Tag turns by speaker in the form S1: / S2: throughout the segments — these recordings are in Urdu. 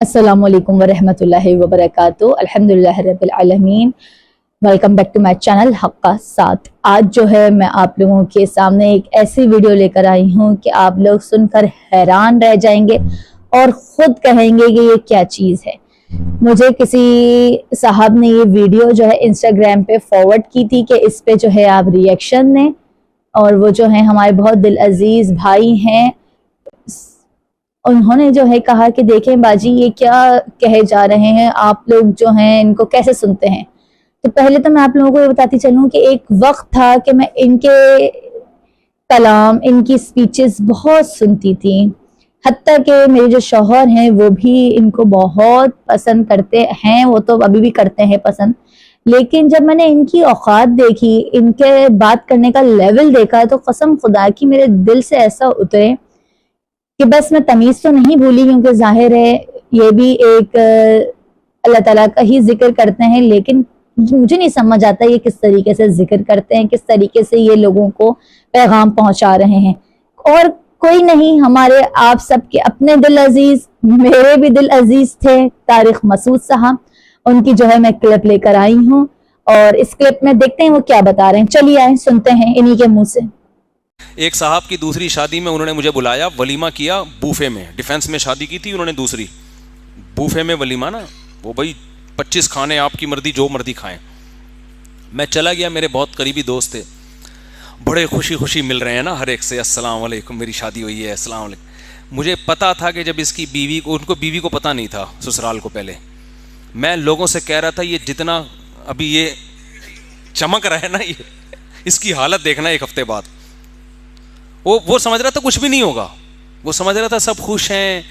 S1: السلام علیکم ورحمۃ اللہ وبرکاتہ۔ الحمدللہ رب العالمین۔ Welcome back to my channel حق کا ساتھ۔ آج جو ہے میں آپ لوگوں کے سامنے ایک ایسی ویڈیو لے کر آئی ہوں کہ آپ لوگ سن کر حیران رہ جائیں گے اور خود کہیں گے کہ یہ کیا چیز ہے۔ مجھے کسی صاحب نے یہ ویڈیو جو ہے انسٹاگرام پہ فارورڈ کی تھی کہ اس پہ جو ہے آپ ریئیکشن دیں، اور وہ جو ہیں ہمارے بہت دل عزیز بھائی ہیں، انہوں نے جو ہے کہا کہ دیکھیں باجی یہ کیا کہے جا رہے ہیں، آپ لوگ جو ہیں ان کو کیسے سنتے ہیں۔ تو پہلے تو میں آپ لوگوں کو یہ بتاتی چلوں کہ ایک وقت تھا کہ میں ان کے کلام، ان کی سپیچز بہت سنتی تھی، حتیٰ کہ میرے جو شوہر ہیں وہ بھی ان کو بہت پسند کرتے ہیں، وہ تو ابھی بھی کرتے ہیں پسند۔ لیکن جب میں نے ان کی اوقات دیکھی، ان کے بات کرنے کا لیول دیکھا، تو قسم خدا کی میرے دل سے ایسا اترے کہ بس میں تمیز تو نہیں بھولی، کیونکہ ظاہر ہے یہ بھی ایک اللہ تعالیٰ کا ہی ذکر کرتے ہیں، لیکن مجھے نہیں سمجھ آتا یہ کس طریقے سے ذکر کرتے ہیں، کس طریقے سے یہ لوگوں کو پیغام پہنچا رہے ہیں۔ اور کوئی نہیں، ہمارے آپ سب کے اپنے دل عزیز، میرے بھی دل عزیز تھے، طارق مسعود صاحب، ان کی جو ہے میں کلپ لے کر آئی ہوں، اور اس کلپ میں دیکھتے ہیں وہ کیا بتا رہے ہیں۔ چلیے آئیں سنتے ہیں انہی کے منہ سے۔
S2: ایک صاحب کی دوسری شادی میں انہوں نے مجھے بلایا، ولیمہ کیا بوفے میں، ڈیفینس میں شادی کی تھی انہوں نے، دوسری بوفے میں ولیمہ نا، وہ بھائی 25 کھانے، آپ کی مرضی جو مرضی کھائیں۔ میں چلا گیا، میرے بہت قریبی دوست تھے، بڑے خوشی خوشی مل رہے ہیں نا ہر ایک سے، السلام علیکم میری شادی ہوئی ہے، السلام علیکم۔ مجھے پتا تھا کہ جب اس کی بیوی کو، ان کو بیوی کو پتہ نہیں تھا سسرال کو، پہلے میں لوگوں سے کہہ رہا تھا یہ جتنا ابھی یہ چمک رہا ہے نا، یہ اس کی حالت دیکھنا ایک ہفتے بعد۔ وہ سمجھ رہا تھا کچھ بھی نہیں ہوگا، وہ سمجھ رہا تھا سب خوش ہیں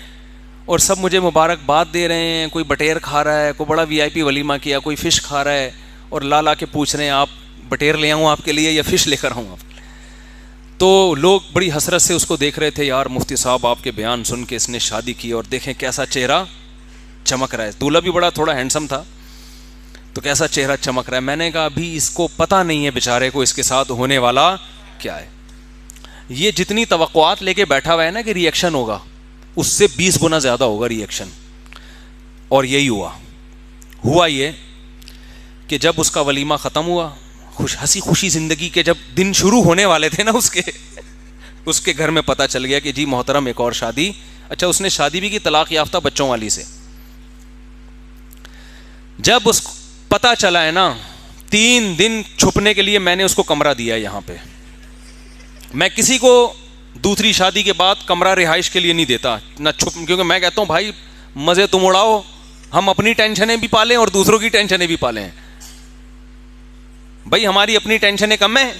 S2: اور سب مجھے مبارکباد دے رہے ہیں، کوئی بٹیر کھا رہا ہے، کوئی بڑا وی آئی پی ولیمہ کیا، کوئی فش کھا رہا ہے، اور لا کے پوچھ رہے ہیں آپ بٹیر لے آؤں آپ کے لیے یا فش لے کر آؤں آپ۔ تو لوگ بڑی حسرت سے اس کو دیکھ رہے تھے، یار مفتی صاحب آپ کے بیان سن کے اس نے شادی کی اور دیکھیں کیسا چہرہ چمک رہا ہے۔ دولہا بھی بڑا تھوڑا ہینڈسم تھا، تو کیسا چہرہ چمک رہا ہے۔ میں نے کہا ابھی اس کو پتہ نہیں ہے بیچارے کو اس کے ساتھ ہونے والا کیا ہے۔ یہ جتنی توقعات لے کے بیٹھا ہوا ہے نا کہ ری ایکشن ہوگا، اس سے 20 گنا زیادہ ہوگا ری ایکشن۔ اور یہی ہوا یہ کہ جب اس کا ولیمہ ختم ہوا، ہنسی خوشی زندگی کے جب دن شروع ہونے والے تھے نا اس کے گھر میں پتہ چل گیا کہ جی محترم ایک اور شادی۔ اچھا اس نے شادی بھی کی طلاق یافتہ بچوں والی سے۔ جب اس پتہ چلا ہے نا، 3 دن چھپنے کے لیے میں نے اس کو کمرہ دیا یہاں پہ۔ میں کسی کو دوسری شادی کے بعد کمرہ رہائش کے لیے نہیں دیتا، نہ چھپ، کیونکہ میں کہتا ہوں بھائی مزے تم اڑاؤ، ہم اپنی ٹینشنیں بھی پالیں اور دوسروں کی ٹینشنیں بھی پالیں۔ بھائی ہماری اپنی ٹینشنیں کم ہیں،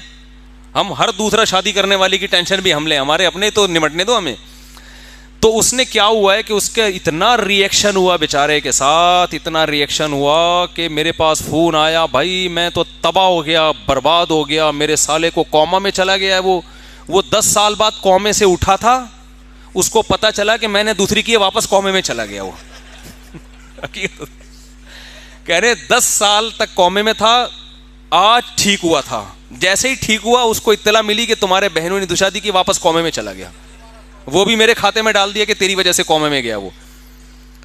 S2: ہم ہر دوسرا شادی کرنے والی کی ٹینشن بھی ہم لیں، ہمارے اپنے تو نمٹنے دو ہمیں۔ تو اس نے کیا ہوا ہے کہ اس کا اتنا ری ایکشن ہوا بیچارے کے ساتھ، اتنا ری ایکشن ہوا کہ میرے پاس فون آیا، بھائی میں تو تباہ ہو گیا، برباد ہو گیا، میرے سالے کو کوما میں چلا گیا ہے۔ وہ 10 سال بعد کومے سے اٹھا تھا، اس کو پتا چلا کہ میں نے دوسری کی، واپس کومے میں چلا گیا۔ وہ کہہ رہے 10 سال تک کومے میں تھا، آج ٹھیک ہوا تھا، جیسے ہی ٹھیک ہوا اس کو اطلاع ملی کہ تمہارے بہنوں نے دوشادی کی، واپس کومے میں چلا گیا۔ وہ بھی میرے کھاتے میں ڈال دیا کہ تیری وجہ سے کومے میں گیا۔ وہ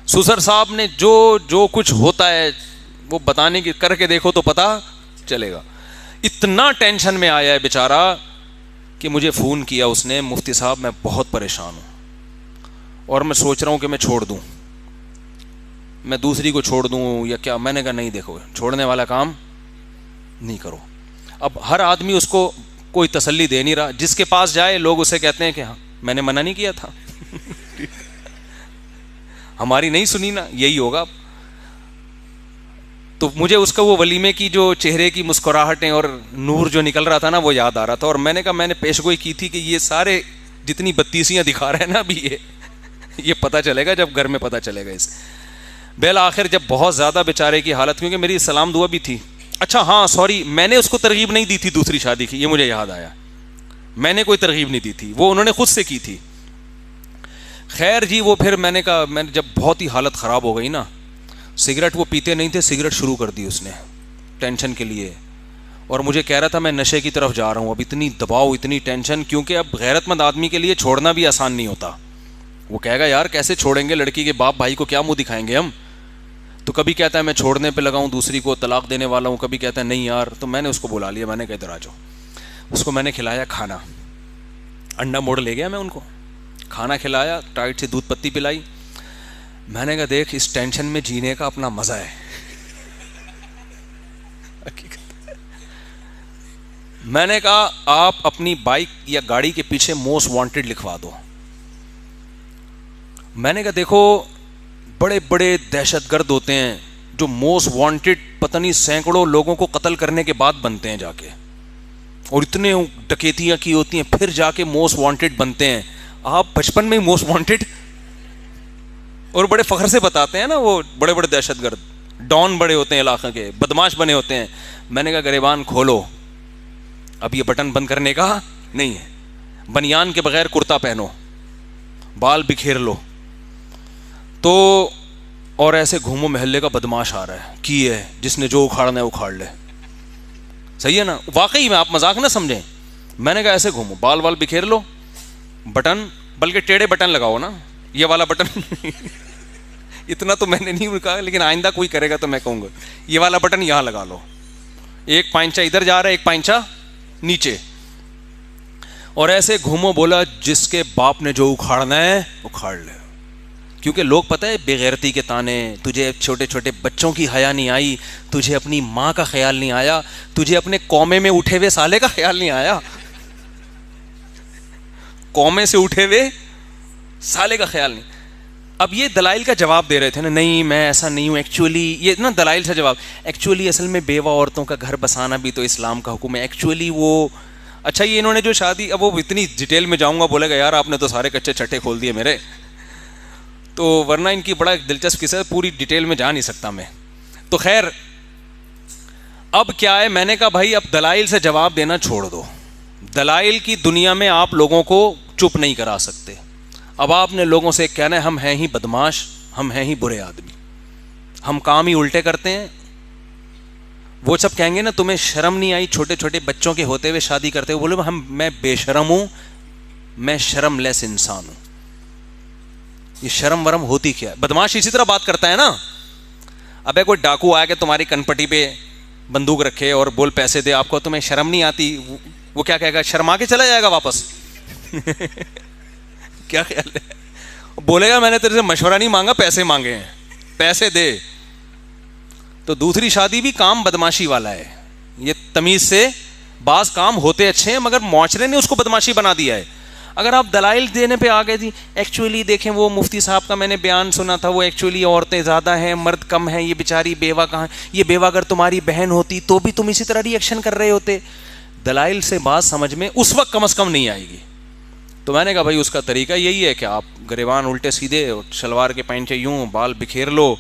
S2: سسر صاحب نے جو کچھ ہوتا ہے وہ بتانے کی، کر کے دیکھو تو پتا چلے گا۔ اتنا ٹینشن میں آیا ہے بیچارہ کہ مجھے فون کیا اس نے، مفتی صاحب میں بہت پریشان ہوں اور میں سوچ رہا ہوں کہ میں چھوڑ دوں، میں دوسری کو چھوڑ دوں یا کیا۔ میں نے کہا نہیں، دیکھو چھوڑنے والا کام نہیں کرو۔ اب ہر آدمی اس کو کوئی تسلی دے نہیں رہا، جس کے پاس جائے لوگ اسے کہتے ہیں کہ ہاں میں نے منع نہیں کیا تھا ہماری نہیں سنی نا، یہی ہوگا۔ تو مجھے اس کا وہ ولیمے کی جو چہرے کی مسکراہٹیں اور نور جو نکل رہا تھا نا، وہ یاد آ رہا تھا۔ اور میں نے کہا میں نے پیش گوئی کی تھی کہ یہ سارے جتنی بدتیسیاں دکھا رہے ہیں نا ابھی یہ پتہ چلے گا جب گھر میں پتہ چلے گا اسے۔ بالآخر جب بہت زیادہ بیچارے کی حالت، کیونکہ میری سلام دعا بھی تھی۔ اچھا ہاں سوری، میں نے اس کو ترغیب نہیں دی تھی دوسری شادی کی، یہ مجھے یاد آیا، میں نے کوئی ترغیب نہیں دی تھی، وہ انہوں نے خود سے کی تھی۔ خیر جی، وہ پھر میں نے کہا، میں جب بہت ہی حالت خراب ہو گئی نا، سگریٹ وہ پیتے نہیں تھے، سگریٹ شروع کر دی اس نے ٹینشن کے لیے، اور مجھے کہہ رہا تھا میں نشے کی طرف جا رہا ہوں۔ اب اتنی دباؤ، اتنی ٹینشن، کیونکہ اب غیرت مند آدمی کے لیے چھوڑنا بھی آسان نہیں ہوتا، وہ کہے گا یار کیسے چھوڑیں گے, لڑکی کے باپ بھائی کو کیا منہ دکھائیں گے ہم. تو کبھی کہتا ہے میں چھوڑنے پہ لگا ہوں, دوسری کو طلاق دینے والا ہوں, کبھی کہتا ہے نہیں یار. تو میں نے اس کو بلا لیا, میں نے کہا ادھر آ جاؤ. اس کو میں نے کھلایا کھانا, انڈا موڑ لے گیا میں ان کو, کھانا کھلایا, ٹائٹ سے دودھ پتی پلائی. میں نے کہا دیکھ اس ٹینشن میں جینے کا اپنا مزہ ہے. میں نے کہا آپ اپنی بائک یا گاڑی کے پیچھے موسٹ وانٹیڈ لکھوا دو. میں نے کہا دیکھو بڑے بڑے دہشت گرد ہوتے ہیں جو موسٹ وانٹیڈ پتہ نہیں سینکڑوں لوگوں کو قتل کرنے کے بعد بنتے ہیں جا کے, اور اتنے ڈکیتیاں کی ہوتی ہیں پھر جا کے موسٹ وانٹیڈ بنتے ہیں. آپ بچپن میں ہی موسٹ وانٹیڈ, اور بڑے فخر سے بتاتے ہیں نا وہ بڑے بڑے دہشت گرد ڈان بڑے ہوتے ہیں علاقے کے, بدماش بنے ہوتے ہیں. میں نے کہا گریبان کھولو, اب یہ بٹن بند کرنے کا نہیں ہے, بنیان کے بغیر کرتا پہنو, بال بکھیر لو. تو اور ایسے گھومو محلے کا بدماش آ رہا ہے کی ہے جس نے جو اکھاڑنا ہے اکھاڑ لے. صحیح ہے نا, واقعی میں, آپ مذاق نہ سمجھیں. میں نے کہا ایسے گھومو, بال وال بکھیر لو, بٹن بلکہ ٹیڑھے بٹن لگاؤ نا, یہ والا بٹن اتنا تو میں نے نہیں کہا, لیکن آئندہ کوئی کرے گا تو میں کہوں گا یہ والا بٹن یہاں لگا لو, ایک پائنچا ادھر جا رہا ہے ایک پائنچا نیچے, اور ایسے گھومو. بولا جس کے باپ نے جو اکھاڑنا ہے اکھاڑ لے. کیونکہ لوگ پتہ ہے بے غیرتی کے تانے, تجھے چھوٹے چھوٹے بچوں کی حیا نہیں آئی, تجھے اپنی ماں کا خیال نہیں آیا, تجھے اپنے قومے میں اٹھے ہوئے سالے کا خیال نہیں آیا, قومے سے اٹھے ہوئے سالے کا خیال نہیں. اب یہ دلائل کا جواب دے رہے تھے نا, نہیں میں ایسا نہیں ہوں ایکچولی, یہ نا دلائل سے جواب, ایکچولی اصل میں بیوہ عورتوں کا گھر بسانا بھی تو اسلام کا حکم ہے, ایکچولی وہ اچھا یہ انہوں نے جو شادی, اب وہ اتنی ڈیٹیل میں جاؤں گا, بولے گا یار آپ نے تو سارے کچے چھٹے کھول دیے میرے, تو ورنہ ان کی بڑا دلچسپ قصہ ہے, پوری ڈیٹیل میں جا نہیں سکتا میں. تو خیر اب کیا ہے, میں نے کہا بھائی اب دلائل سے جواب دینا چھوڑ دو, دلائل کی دنیا میں آپ لوگوں کو چپ نہیں کرا سکتے. اب آپ نے لوگوں سے کہنا ہے ہم ہیں ہی بدماش, ہم ہیں ہی برے آدمی, ہم کام ہی الٹے کرتے ہیں. وہ سب کہیں گے نا تمہیں شرم نہیں آئی چھوٹے چھوٹے بچوں کے ہوتے ہوئے شادی کرتے ہوئے, بولے میں بے شرم ہوں, میں شرم لیس انسان ہوں. یہ شرم ورم ہوتی کیا ہے؟ بدماش اسی طرح بات کرتا ہے نا. ابے کوئی ڈاکو آیا کہ تمہاری کنپٹی پہ بندوق رکھے اور بول پیسے دے آپ کو, تمہیں شرم نہیں آتی, وہ کیا کہے گا, شرما کے چلا جائے گا واپس. کیا خیال ہے, بولے گا میں نے تیرے سے مشورہ نہیں مانگا, پیسے مانگے ہیں, پیسے دے. تو دوسری شادی بھی کام بدماشی والا ہے. یہ تمیز سے بعض کام ہوتے اچھے ہیں مگر معاشرے نے اس کو بدماشی بنا دیا ہے. اگر آپ دلائل دینے پہ آ گئے تھی, ایکچولی دیکھیں وہ مفتی صاحب کا میں نے بیان سنا تھا, وہ ایکچولی عورتیں زیادہ ہیں مرد کم ہیں, یہ بیچاری بیوہ کہاں, یہ بیوہ اگر تمہاری بہن ہوتی تو بھی تم اسی طرح ری ایکشن کر رہے ہوتے. دلائل سے بات سمجھ میں اس وقت کم از کم نہیں آئے گی. تو میں نے کہا بھائی اس کا طریقہ یہی ہے کہ آپ گریبان الٹے سیدھے, شلوار کے پینچے یوں, بال بکھیر لو,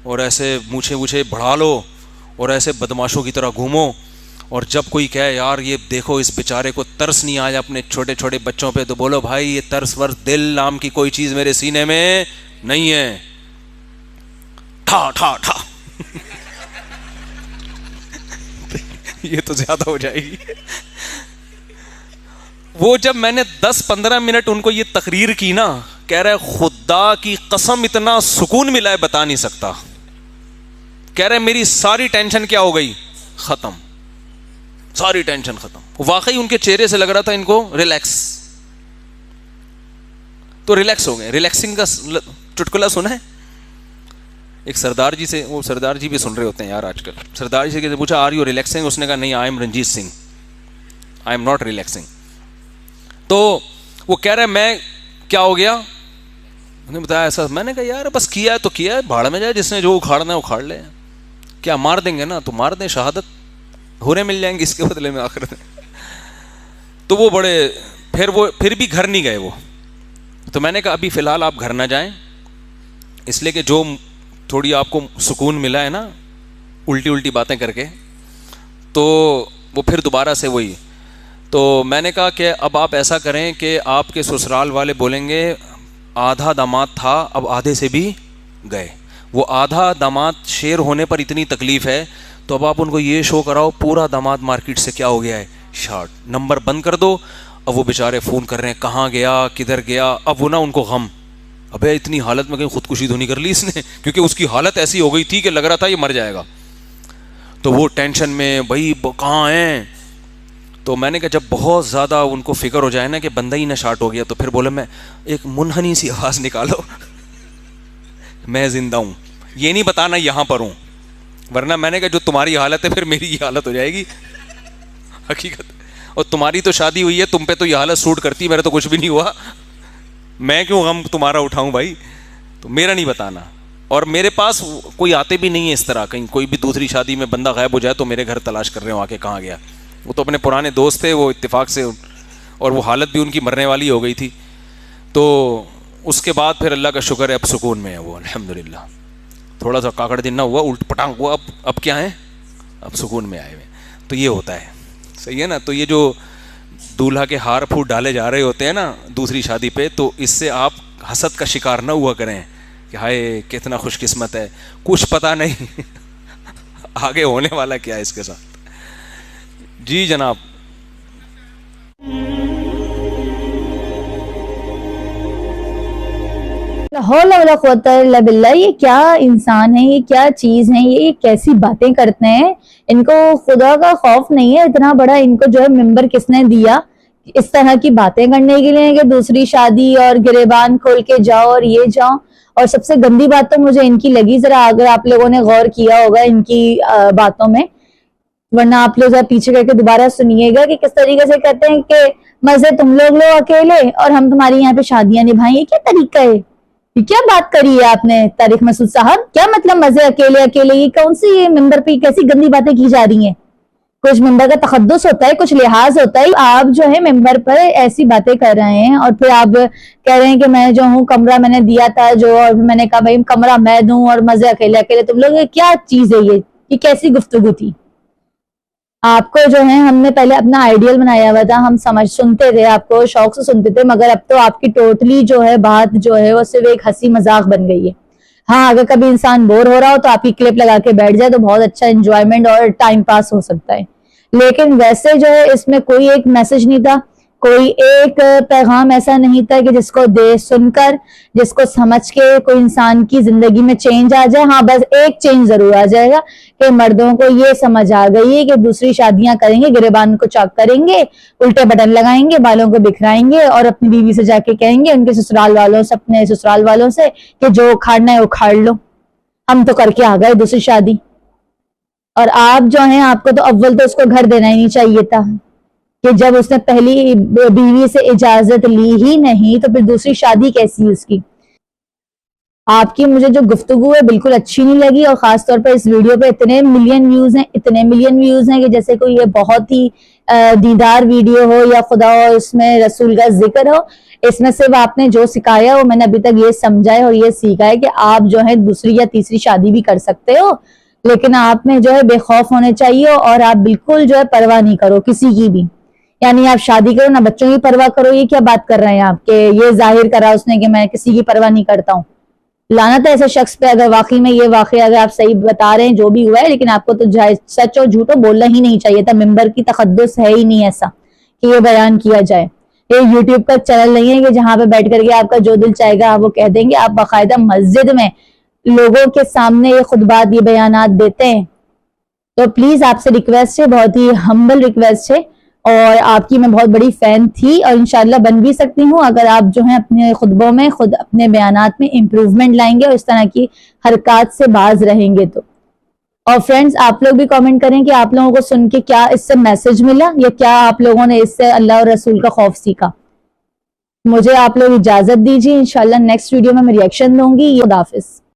S2: اور ایسے مونچھے وونچھے بڑھا لو, اور ایسے بدماشوں کی طرح گھومو. اور جب کوئی کہے یار یہ دیکھو اس بیچارے کو ترس نہیں آیا اپنے چھوٹے چھوٹے بچوں پہ, تو بولو بھائی یہ ترس ورس دل نام کی کوئی چیز میرے سینے میں نہیں ہے. ٹھا ٹھا ٹھا یہ تو زیادہ ہو جائے گی. وہ جب میں نے 10-15 منٹ ان کو یہ تقریر کی نا, کہہ رہے خدا کی قسم اتنا سکون ملا ہے بتا نہیں سکتا. کہہ رہے میری ساری ٹینشن کیا ہو گئی, ختم, ساری ٹینشن ختم. واقعی ان کے چہرے سے لگ رہا تھا ان کو ریلیکس, تو ریلیکس ہو گئے. ریلیکسنگ کا چٹکلا سنا ہے ایک سردار جی سے, وہ سردار جی بھی سن رہے ہوتے ہیں یار آج کل. سردار جی سے پوچھا آر یو ریلیکسنگ, اس نے کہا نہیں, I am Ranjit Singh, I am not relaxing. تو وہ کہہ رہے میں کیا ہو گیا, انہوں نے بتایا ایسا. میں نے کہا یار بس کیا ہے تو کیا ہے, بھاڑ میں جائے, جس نے جو اکھاڑنا ہے اکھاڑ لے. کیا مار دیں گے نا تو مار دیں, شہادت ہورے مل جائیں گے اس کے بدلے میں آخر میں. تو وہ بڑے پھر بھی گھر نہیں گئے وہ. تو میں نے کہا ابھی فی الحال آپ گھر نہ جائیں, اس لیے کہ جو تھوڑی آپ کو سکون ملا ہے نا الٹی الٹی باتیں کر کے, تو وہ پھر دوبارہ سے وہی. تو میں نے کہا کہ اب آپ ایسا کریں کہ آپ کے سسرال والے بولیں گے آدھا داماد تھا اب آدھے سے بھی گئے. وہ آدھا داماد شیر ہونے پر اتنی تکلیف ہے, تو اب آپ ان کو یہ شو کراؤ پورا داماد مارکیٹ سے کیا ہو گیا ہے, شارٹ, نمبر بند کر دو. اب وہ بیچارے فون کر رہے ہیں کہاں گیا کدھر گیا. اب وہ نا ان کو غم, ابے اتنی حالت میں کہیں خودکشی تو نہیں کر لی اس نے, کیونکہ اس کی حالت ایسی ہو گئی تھی کہ لگ رہا تھا یہ مر جائے گا. تو وہ ٹینشن میں بھائی کہاں ہیں. تو میں نے کہا جب بہت زیادہ ان کو فکر ہو جائے نا کہ بندہ ہی نہ شارٹ ہو گیا, تو پھر بولا میں ایک منحنی سی آواز نکالو میں زندہ ہوں, یہ نہیں بتانا یہاں پر ہوں, ورنہ میں نے کہا جو تمہاری حالت ہے پھر میری یہ حالت ہو جائے گی حقیقت. اور تمہاری تو شادی ہوئی ہے, تم پہ تو یہ حالت سوٹ کرتی, میرا تو کچھ بھی نہیں ہوا, میں کیوں غم تمہارا اٹھاؤں بھائی, تو میرا نہیں بتانا. اور میرے پاس کوئی آتے بھی نہیں ہے اس طرح, کہیں کوئی بھی دوسری شادی میں بندہ غائب ہو جائے تو میرے گھر تلاش کر رہے ہوں آ کے کہاں گیا. وہ تو اپنے پرانے دوست تھے, وہ اتفاق سے, اور وہ حالت بھی ان کی مرنے والی ہو گئی تھی. تو اس کے بعد پھر اللہ کا شکر ہے اب سکون میں ہے وہ الحمدللہ. تھوڑا سا کاکڑ دن نہ ہوا, الٹ پٹانگ ہوا, اب کیا ہے, اب سکون میں آئے ہوئے. تو یہ ہوتا ہے, صحیح ہے نا. تو یہ جو دولہا کے ہار پھوٹ ڈالے جا رہے ہوتے ہیں نا دوسری شادی پہ, تو اس سے آپ حسد کا شکار نہ ہوا کریں کہ ہائے کتنا خوش قسمت ہے, کچھ پتہ نہیں آگے ہونے والا کیا ہے اس کے ساتھ. جی جناب.
S1: لا حول ولا قوت الا باللہ, یہ کیا انسان ہے, یہ کیا چیز ہے, یہ کیسی باتیں کرتے ہیں. ان کو خدا کا خوف نہیں ہے. اتنا بڑا ان کو جو ہے ممبر کس نے دیا اس طرح کی باتیں کرنے کے لیے کہ دوسری شادی اور گریبان کھول کے جاؤ اور یہ جاؤ. اور سب سے گندی بات تو مجھے ان کی لگی, ذرا اگر آپ لوگوں نے غور کیا ہوگا ان کی باتوں میں, ورنہ آپ لوگ ذرا پیچھے کر کے دوبارہ سنیے گا کہ کس طریقے سے کہتے ہیں کہ مزے تم لوگ لو اکیلے اور ہم تمہاری یہاں پہ شادیاں نبھائیں. یہ کیا طریقہ ہے, یہ کیا بات کری ہے آپ نے طارق مسعود صاحب, کیا مطلب مزے اکیلے اکیلے, یہ کون سی یہ ممبر پہ کیسی گندی باتیں کی جا رہی ہیں. کچھ ممبر کا تقدس ہوتا ہے, کچھ لحاظ ہوتا ہے. آپ جو ہے ممبر پر ایسی باتیں کر رہے ہیں اور پھر آپ کہہ رہے ہیں کہ میں جو ہوں کمرہ میں نے دیا تھا جو, اور میں نے کہا بھائی کمرہ میں دوں اور مزے اکیلے اکیلے تم لوگ, کیا چیز ہے یہ کیسی گفتگو تھی. آپ کو جو ہے ہم نے پہلے اپنا آئیڈیل بنایا ہوا تھا, ہم سنتے تھے, آپ کو شوق سے سنتے تھے, مگر اب تو آپ کی ٹوٹلی جو ہے بات جو ہے وہ صرف ایک ہنسی مذاق بن گئی ہے. ہاں اگر کبھی انسان بور ہو رہا ہو تو آپ کی کلپ لگا کے بیٹھ جائے تو بہت اچھا انجوائمنٹ اور ٹائم پاس ہو سکتا ہے, لیکن ویسے جو ہے اس میں کوئی ایک میسج نہیں تھا, کوئی ایک پیغام ایسا نہیں تھا کہ جس کو سن کر, جس کو سمجھ کے کوئی انسان کی زندگی میں چینج آ جائے. ہاں بس ایک چینج ضرور آ جائے گا کہ مردوں کو یہ سمجھ آ گئی ہے کہ دوسری شادیاں کریں گے, گریبان کو چاک کریں گے, الٹے بٹن لگائیں گے, بالوں کو بکھرائیں گے اور اپنی بیوی سے جا کے کہیں گے ان کے سسرال والوں سے, اپنے سسرال والوں سے کہ جو اکھاڑنا ہے اکھاڑ لو, ہم تو کر کے آ گئے دوسری شادی. اور آپ جو ہیں آپ کو تو اول تو اس کو گھر دینا ہی نہیں چاہیے تھا کہ جب اس نے پہلی بیوی سے اجازت لی ہی نہیں تو پھر دوسری شادی کیسی اس کی. آپ کی مجھے جو گفتگو ہے بالکل اچھی نہیں لگی, اور خاص طور پر اس ویڈیو پہ اتنے ملین ویوز ہیں کہ جیسے کوئی یہ بہت ہی دیدار ویڈیو ہو یا خدا اور اس میں رسول کا ذکر ہو. اس میں صرف آپ نے جو سکھایا وہ میں نے ابھی تک یہ سمجھا ہے اور یہ سیکھا ہے کہ آپ جو ہے دوسری یا تیسری شادی بھی کر سکتے ہو, لیکن آپ میں جو ہے بے خوف ہونے چاہیے اور آپ بالکل جو ہے پرواہ نہیں کرو کسی کی بھی. یعنی آپ شادی کرو نہ بچوں کی پرواہ کرو, یہ کیا بات کر رہے ہیں آپ کہ یہ ظاہر کرا اس نے کہ میں کسی کی پرواہ نہیں کرتا ہوں. لعنت ہے ایسے شخص پہ اگر واقعی میں یہ واقعہ اگر آپ صحیح بتا رہے ہیں جو بھی ہوا ہے, لیکن آپ کو تو سچ اور جھوٹ بولنا ہی نہیں چاہیے تھا. ممبر کی تقدس ہے ہی نہیں ایسا کہ یہ بیان کیا جائے. یہ یوٹیوب کا چینل نہیں ہے کہ جہاں پہ بیٹھ کر کے آپ کا جو دل چاہے گا وہ کہہ دیں گے. آپ باقاعدہ مسجد میں لوگوں کے سامنے یہ خطبات, یہ بیانات دیتے ہیں. تو پلیز آپ سے ریکویسٹ ہے, بہت ہی ہمبل ریکویسٹ ہے, اور آپ کی میں بہت بڑی فین تھی اور انشاءاللہ بن بھی سکتی ہوں اگر آپ جو ہیں اپنے خطبوں میں خود اپنے بیانات میں امپروومنٹ لائیں گے اور اس طرح کی حرکات سے باز رہیں گے تو. اور فرینڈز آپ لوگ بھی کامنٹ کریں کہ آپ لوگوں کو سن کے کیا اس سے میسج ملا یا کیا آپ لوگوں نے اس سے اللہ اور رسول کا خوف سیکھا. مجھے آپ لوگ اجازت دیجیے, انشاءاللہ نیکسٹ ویڈیو میں ریئیکشن دوں گی. خدا حافظ.